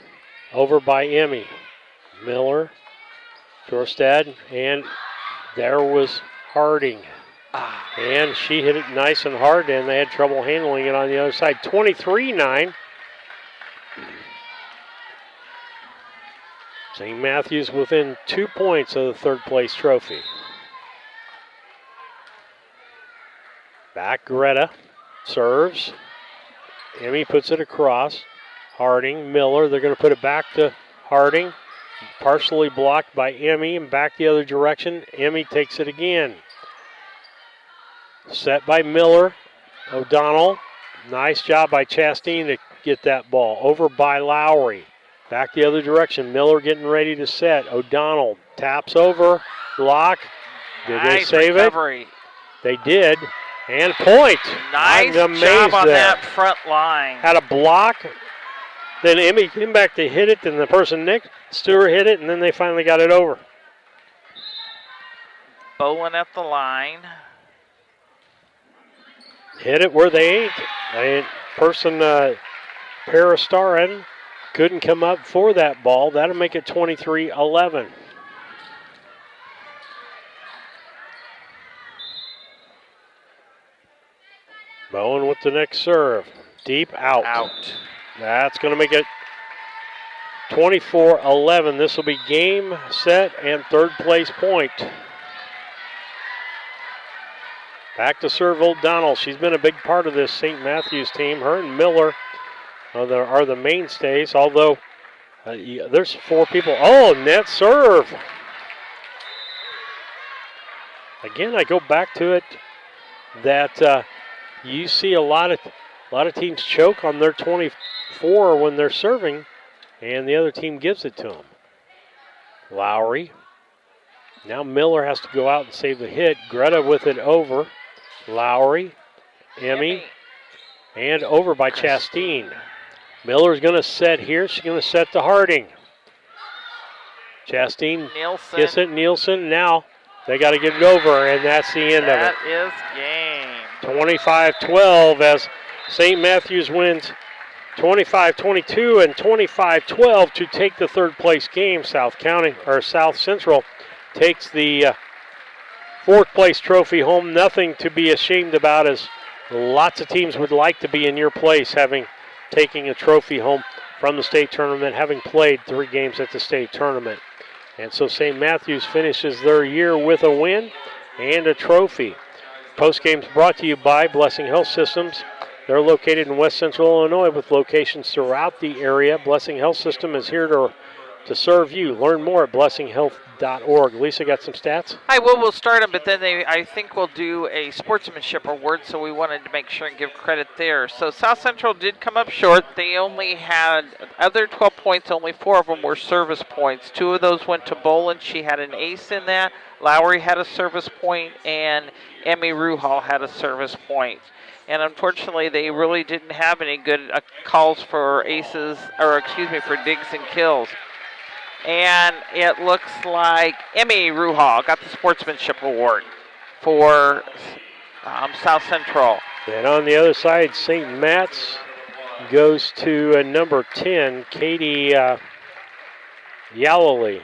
over by Emmy. Miller, Dorstad, and there was Harding. And she hit it nice and hard, and they had trouble handling it on the other side. 23-9. St. Matthews within 2 points of the third place trophy. Back Greta serves. Emmy puts it across. Harding, Miller, they're going to put it back to Harding. Partially blocked by Emmy and back the other direction. Emmy takes it again. Set by Miller. O'Donnell. Nice job by Chastain to get that ball. Over by Lowry. Back the other direction. Miller getting ready to set. O'Donnell taps over. Block. Did they save recovery. It? They did. And point. Nice job on that front line. Had a block. Then Emmy came back to hit it. Then the person next, Stewart, hit it. And then they finally got it over. Bowen at the line. Hit it where they ain't. Parastaran couldn't come up for that ball. That'll make it 23-11. Bowen with the next serve. Deep out. That's going to make it 24-11. This will be game, set, and third place point. Back to serve O'Donnell. She's been a big part of this St. Matthews team. Her and Miller are the mainstays, although there's 4 people. Oh, net serve. Again, I go back to it that you see a lot of teams choke on their 24 when they're serving, and the other team gives it to them. Lowry. Now Miller has to go out and save the hit. Greta with it over. Lowry, Emmy, and over by Chastain. Miller's going to set here. She's going to set to Harding. Chastain gets it. Nielsen. Now they got to get it over, and that's the end of it. That is game. 25-12 as St. Matthews wins 25-22 and 25-12 to take the third place game. South Central takes the fourth place trophy home. Nothing to be ashamed about, as lots of teams would like to be in your place, taking a trophy home from the state tournament, having played 3 games at the state tournament. And so St. Matthews finishes their year with a win and a trophy. Post games brought to you by Blessing Health Systems. They're located in West Central Illinois with locations throughout the area. Blessing Health System is here to serve you. Learn more at blessinghealth.org. Lisa, got some stats? We'll start them, but then I think we'll do a sportsmanship award, so we wanted to make sure and give credit there. So South Central did come up short. They only had, of their 12 points, only 4 of them were service points. 2 of those went to Boland. She had an ace in that. Lowry had a service point, and Emmy Ruhal had a service point. And unfortunately, they really didn't have any good calls for aces, for digs and kills. And it looks like Emmy Ruhal got the sportsmanship award for South Central. And on the other side, St. Matt's goes to number 10, Katie Yallowly.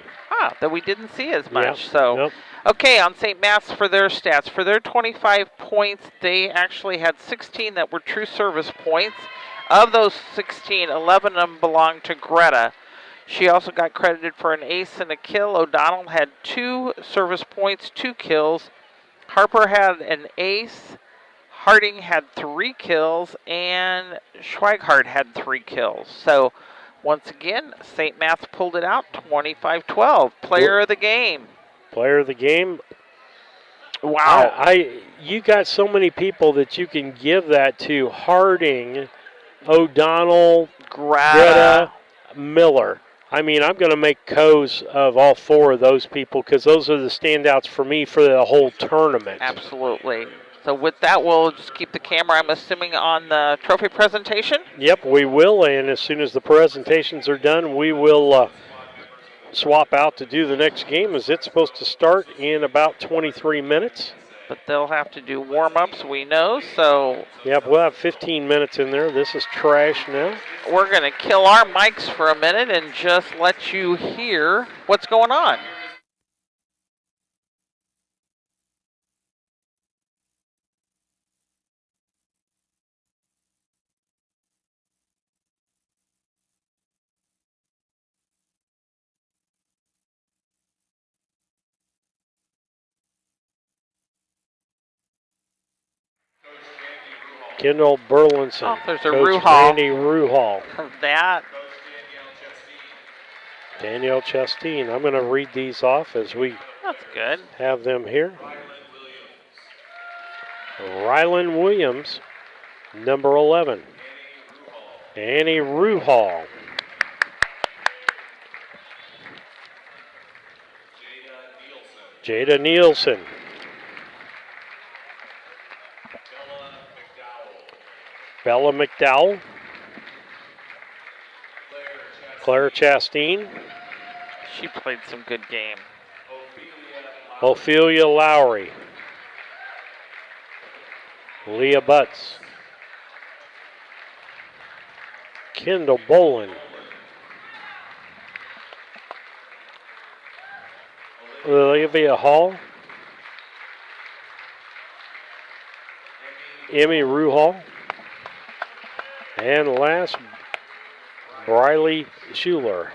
That we didn't see as much. Yep. So, Nope. Okay, on St. Matt's for their stats. For their 25 points, they actually had 16 that were true service points. Of those 16, 11 of them belonged to Greta. She also got credited for an ace and a kill. O'Donnell had 2 service points, 2 kills. Harper had an ace. Harding had 3 kills. And Schweighardt had 3 kills. So, once again, St. Matt's pulled it out, 25-12. Player of the game. Player of the game. Wow. You got so many people that you can give that to. Harding, O'Donnell, Greta, Miller. I mean, I'm going to make co's of all 4 of those people because those are the standouts for me for the whole tournament. Absolutely. So with that, we'll just keep the camera, I'm assuming, on the trophy presentation? Yep, we will, and as soon as the presentations are done, we will swap out to do the next game, as it's supposed to start in about 23 minutes. But they'll have to do warm-ups, we know, so... Yep, we'll have 15 minutes in there. This is trash now. We're going to kill our mics for a minute and just let you hear what's going on. Kendall Burlinson. Oh, there's a Coach Ruhal. Randy Ruhal. That. Danielle Chasteen. I'm going to read these off as we That's good. have them here. Rylan Williams, number 11. Annie Ruhal. Jada Nielsen. Bella McDowell. Claire Chasteen. She played some good game. Ophelia Lowry. Leah Butts. Kendall Boland. Olivia Hall. Emmy Ruhal. And last, Briley Schuler.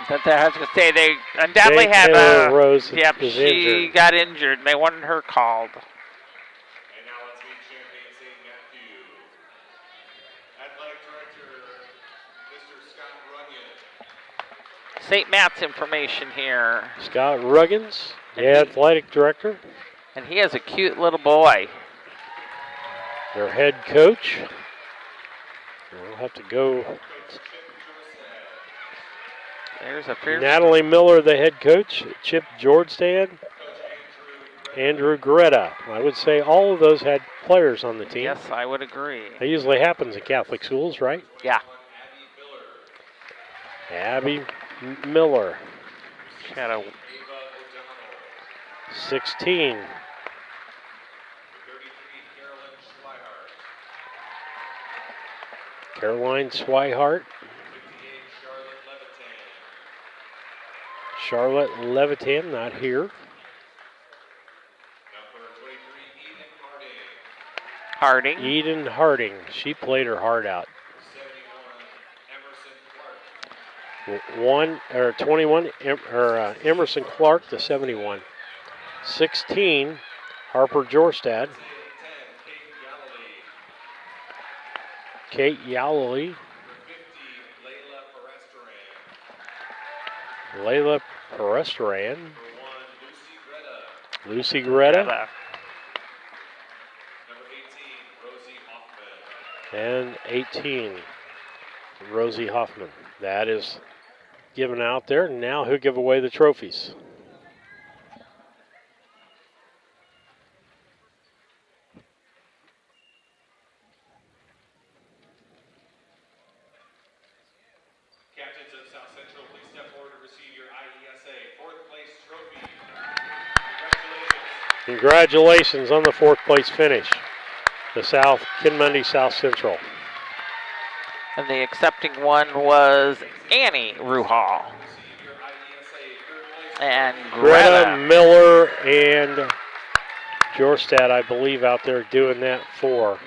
But I was going to say, they undoubtedly Jay had Taylor Rose yep, is she injured. got injured, and they wanted her called. St. Matt's information here. Scott Ruggins, the athletic director. And he has a cute little boy. Their head coach. We'll have to go. There's a fierce. Natalie Miller, the head coach. Chip Jordan. Andrew Greta. I would say all of those had players on the team. Yes, I would agree. That usually happens in Catholic schools, right? Yeah. Abby Miller. Shadow. 16. Caroline Swihart. Charlotte Levitan, not here. Harding. Eden Harding. She played her heart out. 21, Emerson Clark, the 71. 16, Harper Jorstad. Kate Yalloway. Layla Perestran. Lucy Greta. And 18, Rosie Hoffman. That is given out there. Now who'll give away the trophies? Captains of South Central, please step forward to receive your IESA 4th place trophy. Congratulations on the 4th place finish. The Kimundy South Central. And the accepting one was Annie Ruhal. And Greta Miller and Jorstad, I believe, out there doing that for.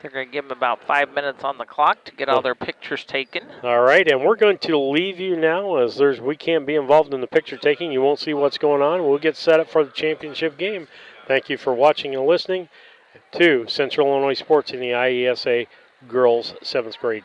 They're going to give them about 5 minutes on the clock to get all their pictures taken. All right, and we're going to leave you now as we can't be involved in the picture taking. You won't see what's going on. We'll get set up for the championship game. Thank you for watching and listening to Central Illinois Sports in the IESA Girls 7th grade